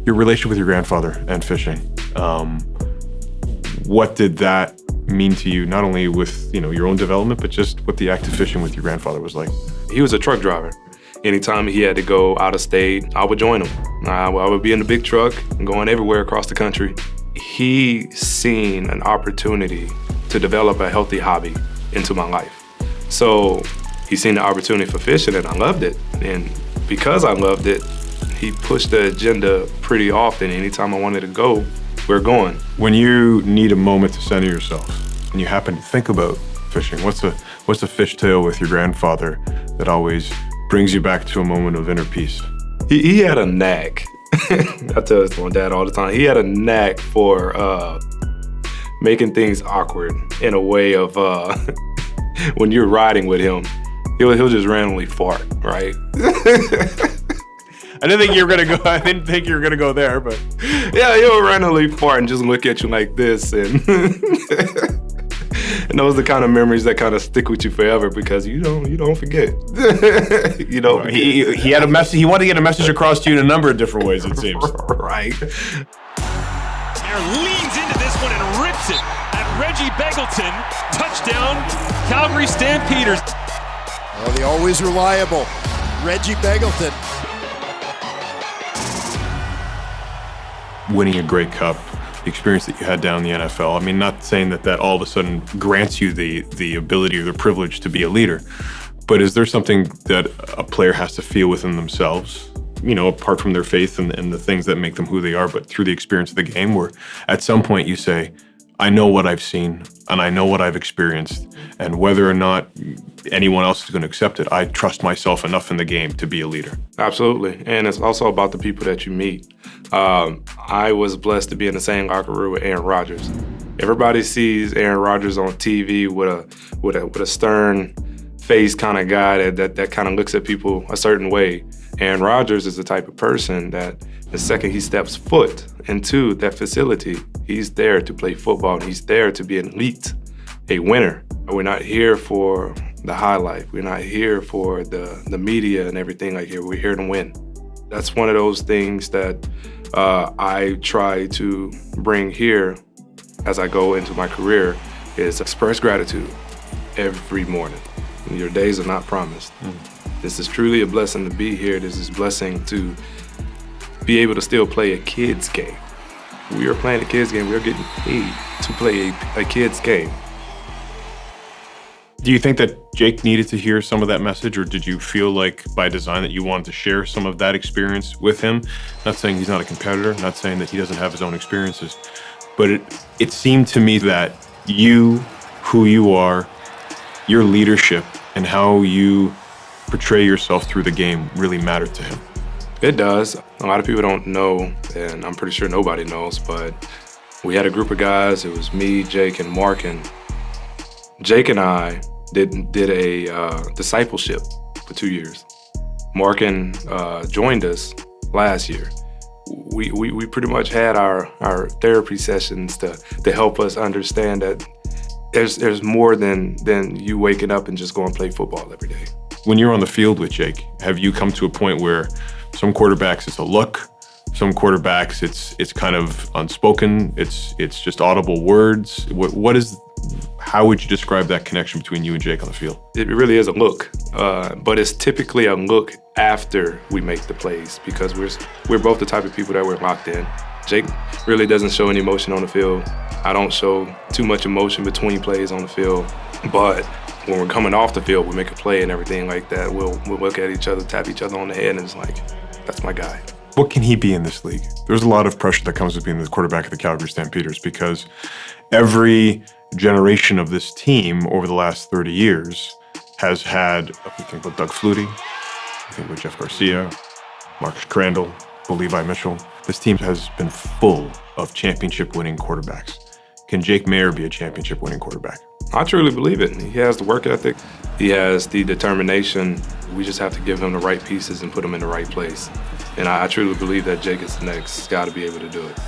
Your relationship with your grandfather and fishing, what did that mean to you, not only with your own development, but just what the act of fishing with your grandfather was like? He was a truck driver. Anytime he had to go out of state, I would join him. I would be in the big truck and going everywhere across the country. He seen an opportunity to develop a healthy hobby into my life. So he seen the opportunity for fishing and I loved it. And because I loved it, he pushed the agenda pretty often. Anytime I wanted to go, we're going. When you need a moment to center yourself and you happen to think about fishing, what's a fish tale with your grandfather that always brings you back to a moment of inner peace? He had a knack. I tell this to my dad all the time. He had a knack for making things awkward in a way of when you're riding with him, he'll just randomly fart, right? I didn't think you were gonna go there, but yeah, he'll randomly fart and just look at you like this, and and those are the kind of memories that kind of stick with you forever because you don't forget. He had a message. He wanted to get a message across to you in a number of different ways, it seems. Right. Maier leans into this one and rips it at Reggie Begelton. Touchdown, Calgary Stampeders. Oh, the always reliable Reggie Begelton. Winning a Grey Cup, the experience that you had down in the NFL. I mean, not saying that all of a sudden grants you the ability or the privilege to be a leader, but is there something that a player has to feel within themselves, apart from their faith and the things that make them who they are, but through the experience of the game, where at some point you say, I know what I've seen and I know what I've experienced, and whether or not anyone else is going to accept it, I trust myself enough in the game to be a leader. Absolutely, and it's also about the people that you meet. I was blessed to be in the same locker room with Aaron Rodgers. Everybody sees Aaron Rodgers on TV with a stern face kind of guy that kind of looks at people a certain way. Aaron Rodgers is the type of person that the second he steps foot into that facility, he's there to play football and he's there to be an elite, a winner. We're not here for the highlight. We're not here for the media and everything like here. We're here to win. That's one of those things that I try to bring here as I go into my career is express gratitude every morning. Your days are not promised. This is truly a blessing to be here. This is a blessing to be able to still play a kid's game. We are playing a kid's game. We are getting paid to play a kid's game. Do you think that Jake needed to hear some of that message, or did you feel like by design that you wanted to share some of that experience with him? Not saying he's not a competitor, not saying that he doesn't have his own experiences, but it seemed to me that you, who you are, your leadership, and how you portray yourself through the game really mattered to him. It does. A lot of people don't know, and I'm pretty sure nobody knows, but we had a group of guys. It was me, Jake, and Mark, and Jake and I did a discipleship for 2 years. Markin joined us last year. We pretty much had our therapy sessions to help us understand that there's more than you waking up and just going to play football every day. When you're on the field with Jake, have you come to a point where some quarterbacks it's a look, some quarterbacks it's kind of unspoken, it's just audible words? How would you describe that connection between you and Jake on the field? It really is a look, but it's typically a look after we make the plays because we're both the type of people that we're locked in. Jake really doesn't show any emotion on the field. I don't show too much emotion between plays on the field, but when we're coming off the field, we make a play and everything like that. We'll look at each other, tap each other on the head, and it's like, that's my guy. What can he be in this league? There's a lot of pressure that comes with being the quarterback of the Calgary Stampeders because every generation of this team over the last 30 years has had, you think about Doug Flutie, you think about Jeff Garcia, Marcus Crandall, Levi Mitchell. This team has been full of championship-winning quarterbacks. Can Jake Maier be a championship-winning quarterback? I truly believe it. He has the work ethic. He has the determination. We just have to give him the right pieces and put him in the right place. And I truly believe that Jake is the next guy to be able to do it.